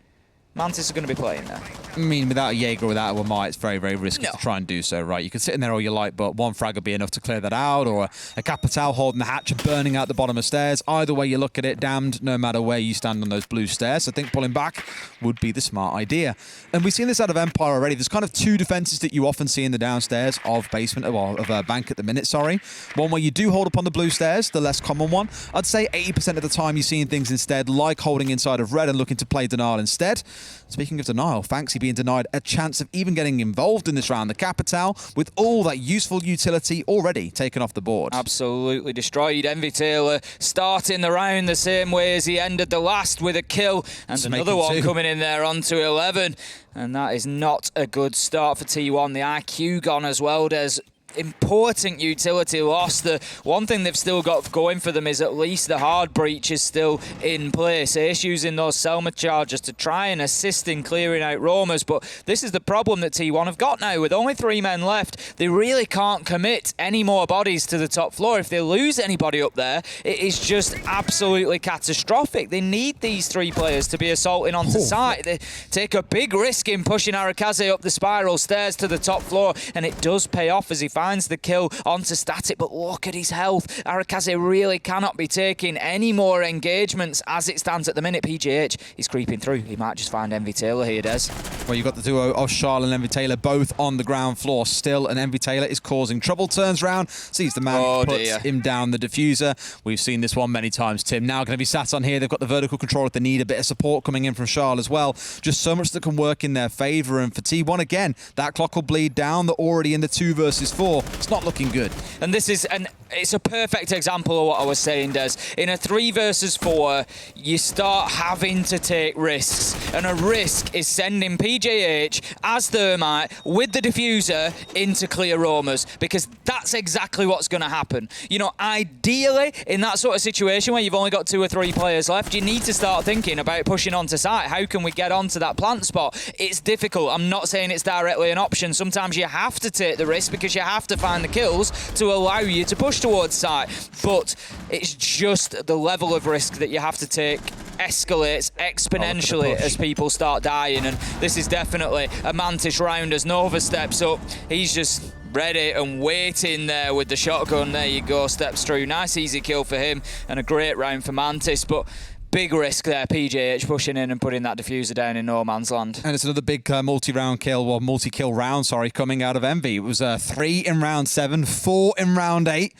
Mantis are going to be playing there. I mean, without a Jaeger, without a Wilmai, it's very, very risky to try and do so, right? You can sit in there all you like, but one frag would be enough to clear that out, or a Capital holding the hatch and burning out the bottom of stairs. Either way you look at it, damned no matter where you stand on those blue stairs. So I think pulling back would be the smart idea. And we've seen this out of Empire already. There's kind of two defenses that you often see in the downstairs of basement, of Bank at the minute, sorry. One where you do hold up on the blue stairs, the less common one. I'd say 80% of the time you're seeing things instead, like holding inside of red and looking to play denial instead. Speaking of denial, Fanxy being denied a chance of even getting involved in this round. The Capital, with all that useful utility already taken off the board. Absolutely destroyed. Envy Taylor starting the round the same way as he ended the last with a kill. And another one coming in there onto 11. And that is not a good start for T1. The IQ gone as well. There's important utility lost. The one thing they've still got going for them is at least the hard breach is still in place. Ace using those Selma charges to try and assist in clearing out roamers, but this is the problem that T1 have got now. With only 3 men left, they really can't commit any more bodies to the top floor. If they lose anybody up there, it is just absolutely catastrophic. They need these 3 players to be assaulting onto site. They take a big risk in pushing Arakaze up the spiral stairs to the top floor, and it does pay off as he finds the kill onto Static, but look at his health. Arakaze really cannot be taking any more engagements as it stands at the minute. PJH is creeping through. He might just find Envy Taylor here, Des. Well, you've got the duo of Charles and Envy Taylor both on the ground floor still, and Envy Taylor is causing trouble. Turns round, sees the man, puts him down the diffuser. We've seen this one many times, Tim. Now going to be sat on here. They've got the vertical control if they need a bit of support coming in from Charles as well. Just so much that can work in their favour, and for T1 again, that clock will bleed down. They're already in the 2 versus 4. It's not looking good. And this is an it's a perfect example of what I was saying, Des. In a 3 versus 4, you start having to take risks. And a risk is sending PJH as Thermite with the diffuser into clear roamers, because that's exactly what's going to happen. You know, ideally, in that sort of situation where you've only got 2 or 3 players left, you need to start thinking about pushing onto site. How can we get onto that plant spot? It's difficult. I'm not saying it's directly an option. Sometimes you have to take the risk because you have to find the kills to allow you to push towards site. But it's just the level of risk that you have to take escalates exponentially as people start dying, and this is definitely a Mantis round as Nova steps up. He's just ready and waiting there with the shotgun. There you go, steps through. Nice easy kill for him and a great round for Mantis, but big risk there, PJH pushing in and putting that diffuser down in no man's land. And it's another big multi-kill round, coming out of Envy. It was 3 in round 7, 4 in round 8.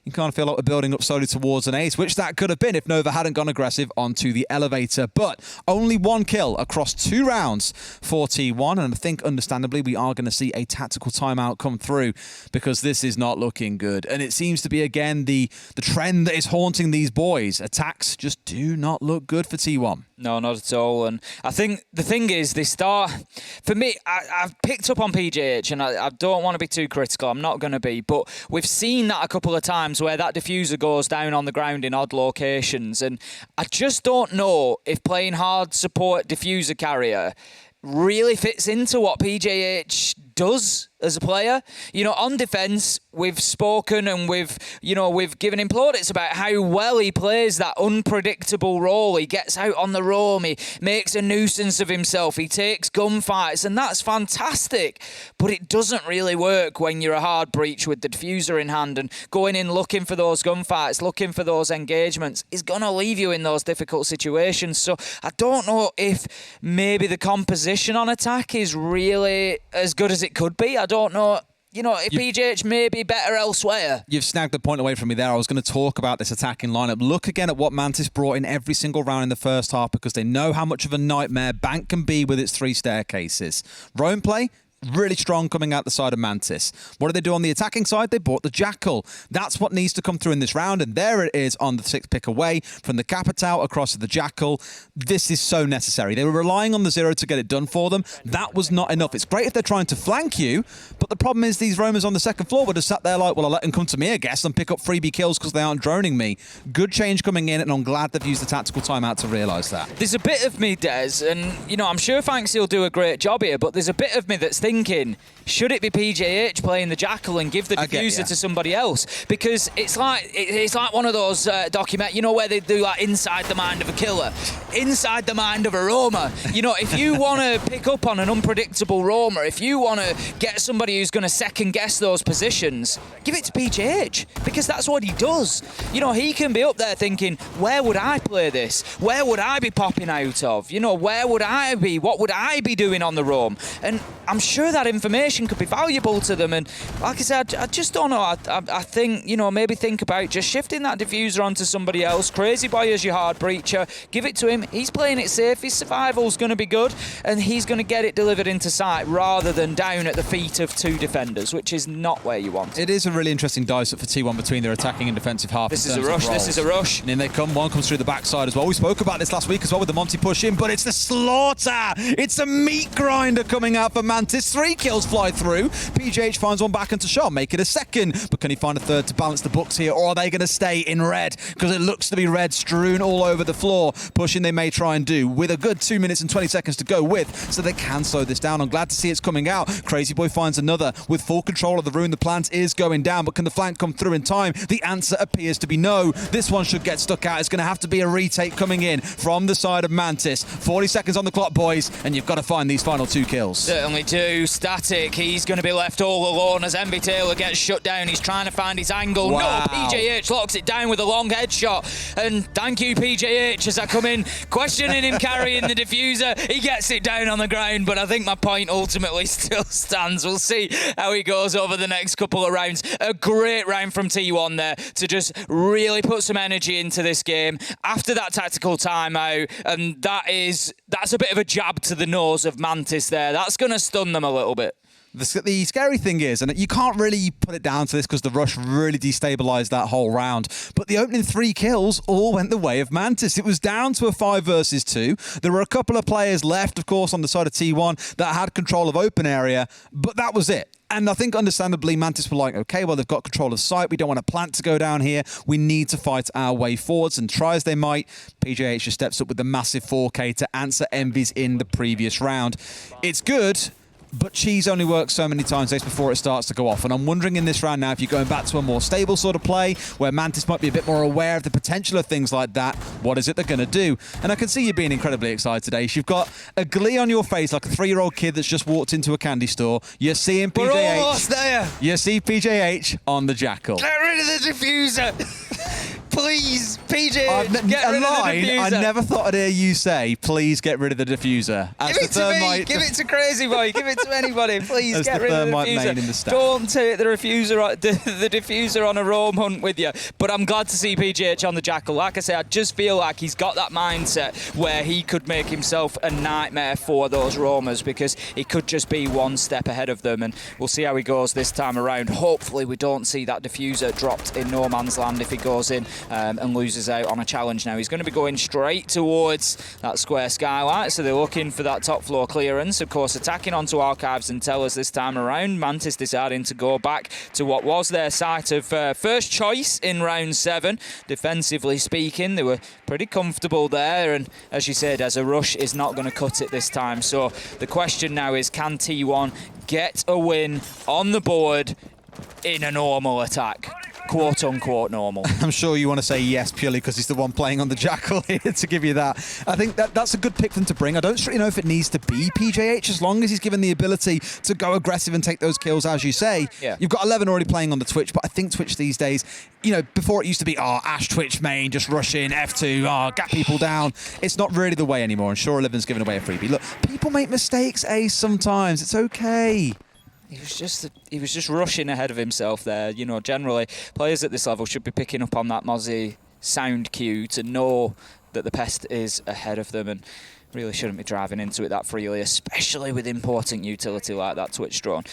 You kind of feel like we're building up slowly towards an ace, which that could have been if Nova hadn't gone aggressive onto the elevator. But only 1 kill across 2 rounds for T1. And I think, understandably, we are going to see a tactical timeout come through because this is not looking good. And it seems to be, again, the trend that is haunting these boys. Attacks just do not look good for T1. No, not at all. And I think the thing is, they start... For me, I've picked up on PJH, and I don't want to be too critical. I'm not going to be. But we've seen that a couple of times where that diffuser goes down on the ground in odd locations. And I just don't know if playing hard support diffuser carrier really fits into what PJH does as a player. You know, on defence, we've spoken and we've given him plaudits about how well he plays that unpredictable role. He gets out on the roam, he makes a nuisance of himself, he takes gunfights, and that's fantastic. But it doesn't really work when you're a hard breach with the diffuser in hand, and going in looking for those gunfights, looking for those engagements is going to leave you in those difficult situations. So I don't know if maybe the composition on attack is really as good as it could be. I don't know. You know, if PJH may be better elsewhere. You've snagged the point away from me there. I was going to talk about this attacking lineup. Look again at what Mantis brought in every single round in the first half, because they know how much of a nightmare Bank can be with its 3 staircases. Roam play, really strong coming out the side of Mantis. What do they do on the attacking side? They bought the Jackal. That's what needs to come through in this round, and there it is on the 6th pick away from the Capital across to the Jackal. This is so necessary. They were relying on the 0 to get it done for them. That was not enough. It's great if they're trying to flank you, but the problem is these roamers on the 2nd floor would have sat there like, well, I'll let them come to me, I guess, and pick up freebie kills because they aren't droning me. Good change coming in, and I'm glad they've used the tactical timeout to realise that. There's a bit of me, Des, and, you know, I'm sure Fanksy will do a great job here, but there's a bit of me that's thinking, should it be PJH playing the Jackal and give the diffuser to somebody else? Because it's like one of those documentaries, you know, where they do like inside the mind of a killer, inside the mind of a roamer. You know, if you want to pick up on an unpredictable roamer, if you want to get somebody who's going to second guess those positions, give it to PJH, because that's what he does. You know, he can be up there thinking, where would I play this? Where would I be popping out of? You know, where would I be? What would I be doing on the roam? And I'm sure that information could be valuable to them. And like I said, I just don't know. I think, you know, maybe think about just shifting that diffuser onto somebody else. Crazy Boy as your hard breacher. Give it to him. He's playing it safe. His survival's going to be good, and he's going to get it delivered into sight rather than down at the feet of 2 defenders, which is not where you want. It is a really interesting dice up for T1 between their attacking and defensive half. This is a rush. This is a rush. And in they come. One comes through the backside as well. We spoke about this last week as well with the Monty push in, but it's the slaughter. It's a meat grinder coming out for Mantis. 3 kills fly through. PJH finds one back into shot, make it a 2nd, but can he find a 3rd to balance the books here, or are they going to stay in red? Because it looks to be red strewn all over the floor. Pushing they may try and do with a good 2 minutes and 20 seconds to go with, so they can slow this down. I'm glad to see it's coming out. Crazy Boy finds another with full control of the room. The plant is going down, but can the flank come through in time? The answer appears to be no. This one should get stuck out. It's going to have to be a retake coming in from the side of Mantis. 40 seconds on the clock, boys, and you've got to find these final 2 kills. Certainly do. Static, he's going to be left all alone as Envy Taylor gets shut down. He's trying to find his angle. Wow. No, PJH locks it down with a long headshot. And thank you, PJH, as I come in questioning him carrying the diffuser. He gets it down on the ground, but I think my point ultimately still stands. We'll see how he goes over the next couple of rounds. A great round from T1 there to just really put some energy into this game after that tactical timeout, and that's a bit of a jab to the nose of Mantis there. That's going to stun them a little bit. The scary thing is, and you can't really put it down to this because the rush really destabilized that whole round, but the opening 3 kills all went the way of Mantis. It was down to a 5 versus 2. There were a couple of players left, of course, on the side of T1 that had control of open area, but that was it. And I think, understandably, Mantis were like, okay, well, they've got control of site. We don't want a plant to go down here. We need to fight our way forwards. And try as they might, PJH just steps up with the massive 4K to answer envies in the previous round. It's good, but cheese only works so many times before it starts to go off. And I'm wondering in this round now, if you're going back to a more stable sort of play, where Mantis might be a bit more aware of the potential of things like that, what is it they're going to do? And I can see you being incredibly excited, Ace. You've got a glee on your face like a 3-year-old kid that's just walked into a candy store. You're seeing PJH. We're almost there. You see PJH on the Jackal. Get rid of the diffuser. Please, PJ, get rid of the diffuser. I never thought I'd hear you say, please get rid of the diffuser. Give it to me. Give it to Crazy Boy. Give it to anybody. Please get rid of the diffuser. Don't take the diffuser on a roam hunt with you. But I'm glad to see PGH on the Jackal. Like I say, I just feel like he's got that mindset where he could make himself a nightmare for those roamers, because he could just be one step ahead of them. And we'll see how he goes this time around. Hopefully we don't see that diffuser dropped in no man's land if he goes in and loses out on a challenge now. He's going to be going straight towards that square skylight, so they're looking for that top floor clearance. Of course, attacking onto Archives and Tellers this time around. Mantis deciding to go back to what was their site of first choice in round 7. Defensively speaking, they were pretty comfortable there, and as you said, as a rush is not going to cut it this time. So the question now is, can T1 get a win on the board in a normal attack? Quote unquote normal. I'm sure you want to say yes purely because he's the one playing on the Jackal here to give you that. I think that's a good pick for them to bring. I don't really know if it needs to be PJH, as long as he's given the ability to go aggressive and take those kills, as you say. Yeah. You've got 11 already playing on the Twitch, but I think Twitch these days, you know, before it used to be, Ash Twitch main, just rush in, F2, gap people down. It's not really the way anymore, and sure, 11's giving away a freebie. Look, people make mistakes, Ace, sometimes. It's okay. He was just rushing ahead of himself there. You know, generally, players at this level should be picking up on that Mozzie sound cue to know that the pest is ahead of them, and really shouldn't be driving into it that freely, especially with important utility like that Twitch drone.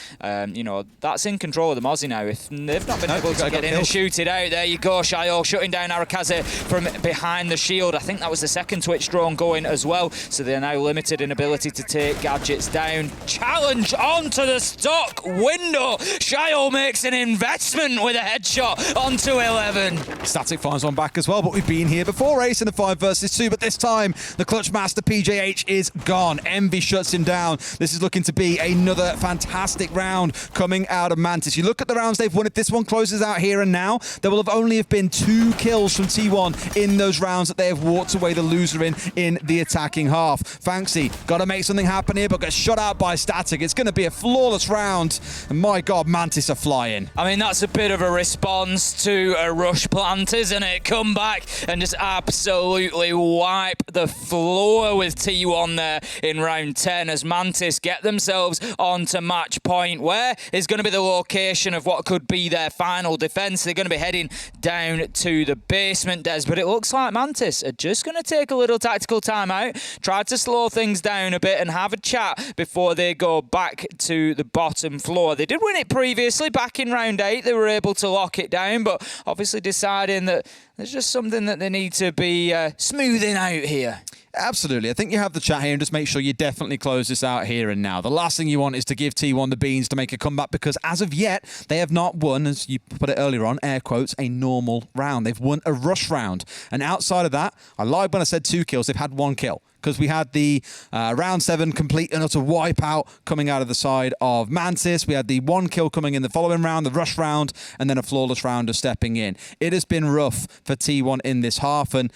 You know, that's in control of the Mozzie now. If they've not been able to get in and shoot it out, there you go, Shayo shutting down Arakaze from behind the shield. I think that was the second Twitch drone going as well, so they're now limited in ability to take gadgets down. Challenge onto the stock window. Shayo makes an investment with a headshot onto 11. Static finds one back as well, but we've been here before, Ace, in the 5 versus 2, but this time the clutch master PJH is gone. Envy shuts him down. This is looking to be another fantastic round coming out of Mantis. You look at the rounds they've won. If this one closes out here and now, there will have only have been 2 kills from T1 in those rounds that they have walked away the loser in the attacking half. Fanxy got to make something happen here, but gets shut out by Static. It's going to be a flawless round. And my God, Mantis are flying. I mean, that's a bit of a response to a rush plant, isn't it? Come back and just absolutely wipe the floor with T1 there in round 10 as Mantis get themselves onto match point, where is going to be the location of what could be their final defense. They're going to be heading down to the basement, Des, but it looks like Mantis are just going to take a little tactical time out, try to slow things down a bit and have a chat before they go back to the bottom floor. They did win it previously back in round 8. They were able to lock it down, but obviously deciding that there's just something that they need to be smoothing out here. Absolutely. I think you have the chat here and just make sure you definitely close this out here and now. The last thing you want is to give T1 the beans to make a comeback, because as of yet, they have not won, as you put it earlier on, air quotes, a normal round. They've won a rush round. And outside of that, I lied when I said 2 kills. They've had 1 kill, because we had the round 7 complete and utter wipeout coming out of the side of Mantis. We had the 1 kill coming in the following round, the rush round, and then a flawless round of stepping in. It has been rough for T1 in this half, and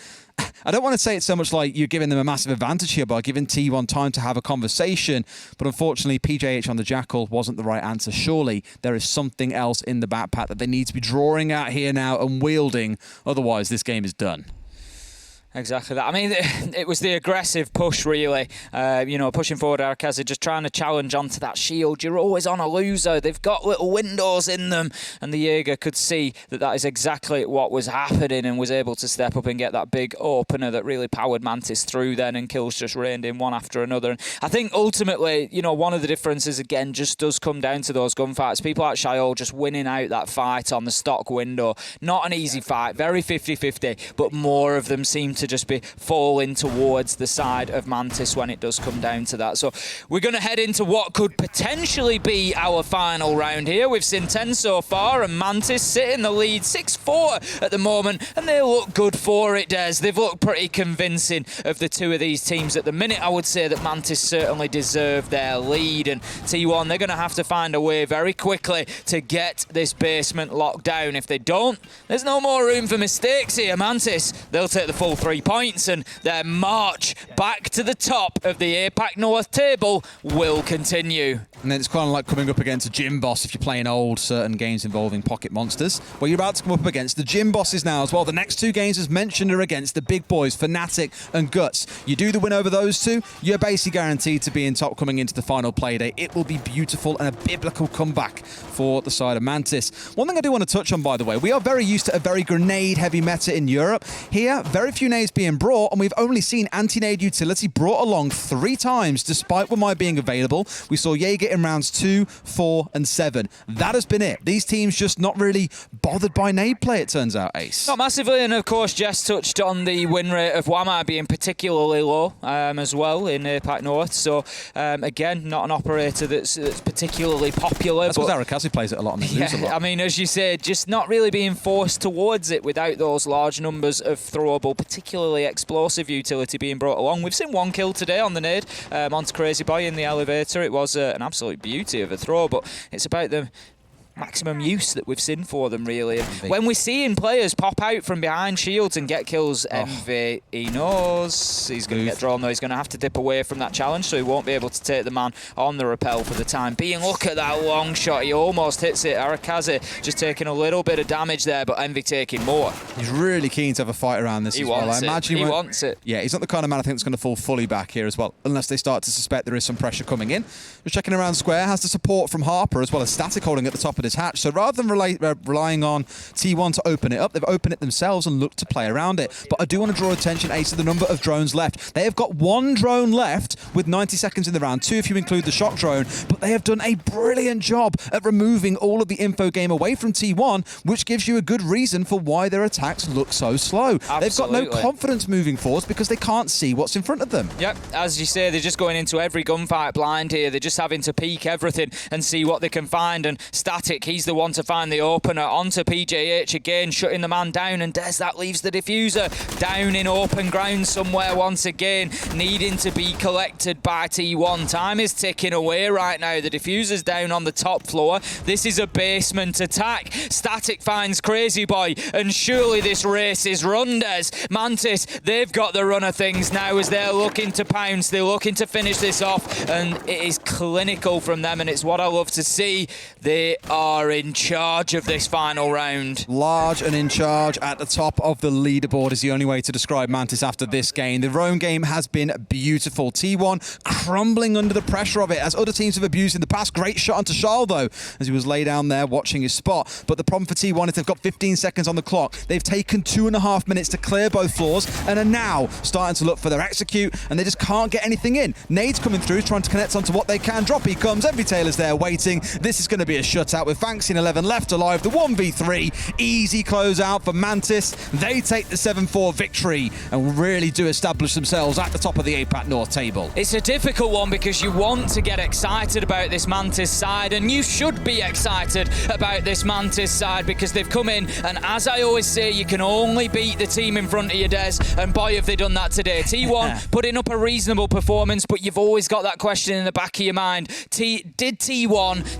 I don't want to say it's so much like you're giving them a massive advantage here by giving T1 time to have a conversation, but unfortunately PJH on the Jackal wasn't the right answer. Surely there is something else in the backpack that they need to be drawing out here now and wielding, otherwise this game is done. Exactly that. I mean, it was the aggressive push, really. Pushing forward, Arakaza just trying to challenge onto that shield. You're always on a loser. They've got little windows in them, and the Jaeger could see that is exactly what was happening and was able to step up and get that big opener that really powered Mantis through then, and kills just rained in one after another. And I think ultimately, one of the differences, again, just does come down to those gunfights. People like Shiol just winning out that fight on the stock window. Not an easy fight, very 50-50, but more of them seem to just be falling towards the side of Mantis when it does come down to that. So we're going to head into what could potentially be our final round here. We've seen 10 so far, and Mantis sit in the lead 6-4 at the moment, and they look good for it, Des. They've looked pretty convincing of the two of these teams at the minute. I would say that Mantis certainly deserve their lead, and T1, they're going to have to find a way very quickly to get this basement locked down. If they don't, there's no more room for mistakes here. Mantis, they'll take the full 3 points, and their march back to the top of the APAC North table will continue. And then it's kind of like coming up against a gym boss if you're playing old certain games involving pocket monsters. Well, you're about to come up against the gym bosses now as well. The next 2 games, as mentioned, are against the big boys, Fnatic and Guts. You do the win over those 2, you're basically guaranteed to be in top coming into the final play day. It will be beautiful and a biblical comeback for the side of Mantis. One thing I do want to touch on, by the way, we are very used to a very grenade-heavy meta in Europe. Here, very few nades being brought, and we've only seen anti-nade utility brought along 3 times, despite Wamai being available. We saw Jaeger in rounds 2, 4, and 7. That has been it. These teams just not really bothered by nade play, it turns out, Ace. Not massively, and of course, Jess touched on the win rate of Wamai being particularly low as well in APAC North. So, again, not an operator that's particularly popular. That's because Arakaza plays it a lot and they lose a lot. I mean, as you say, just not really being forced towards it without those large numbers of throwable, particularly explosive utility being brought along. We've seen 1 kill today on the nade onto Crazy Boy in the elevator. It was an absolute beauty of a throw, but it's about the maximum use that we've seen for them, really. And when we're seeing players pop out from behind shields and get kills, Envy, he knows he's going to get drawn, though. He's going to have to dip away from that challenge, so he won't be able to take the man on the rappel for the time being. Look at that long shot. He almost hits it. Arakaza just taking a little bit of damage there, but Envy taking more. He's really keen to have a fight around this as well. I imagine he wants it. Yeah, he's not the kind of man I think that's going to fall fully back here as well, unless they start to suspect there is some pressure coming in. Just checking around square, has the support from Harper as well as Static holding at the top of his hatch. So rather than relying on T1 to open it up, they've opened it themselves and looked to play around it. But I do want to draw attention, Ace, to the number of drones left. They have got 1 drone left with 90 seconds in the round, 2 if you include the shock drone, but they have done a brilliant job at removing all of the info game away from T1, which gives you a good reason for why their attacks look so slow. Absolutely. They've got no confidence moving forwards because they can't see what's in front of them. Yep, as you say, they're just going into every gunfight blind here. They're just having to peek everything and see what they can find, and Static, he's the one to find the opener onto PJH again, shutting the man down, and Des, that leaves the diffuser down in open ground somewhere once again, needing to be collected by T1. Time is ticking away right now. The diffuser's down on the top floor. This is a basement attack. Static finds Crazy Boy, and surely this race is run, Des. Mantis, they've got the run of things now as they're looking to pounce. They're looking to finish this off, and it is clinical from them, and it's what I love to see. They are in charge of this final round. Large and in charge at the top of the leaderboard is the only way to describe Mantis after this game. The roam game has been beautiful. T1 crumbling under the pressure of it, as other teams have abused in the past. Great shot onto Charles, though, as he was laid down there watching his spot. But the problem for T1 is they've got 15 seconds on the clock. They've taken 2.5 minutes to clear both floors and are now starting to look for their execute, and they just can't get anything in. Nades coming through, trying to connect onto what they can. Drop he comes. Envy Taylor's there waiting. This is going to be a shutout with Fanxy and 11 left alive. The 1v3. Easy close out for Mantis. They take the 7-4 victory and really do establish themselves at the top of the APAC North table. It's a difficult one because you want to get excited about this Mantis side, and you should be excited about this Mantis side because they've come in, and as I always say, you can only beat the team in front of you, Des, and boy have they done that today. T1 putting up a reasonable performance, but you've always got that question in the back of your mind. Did T1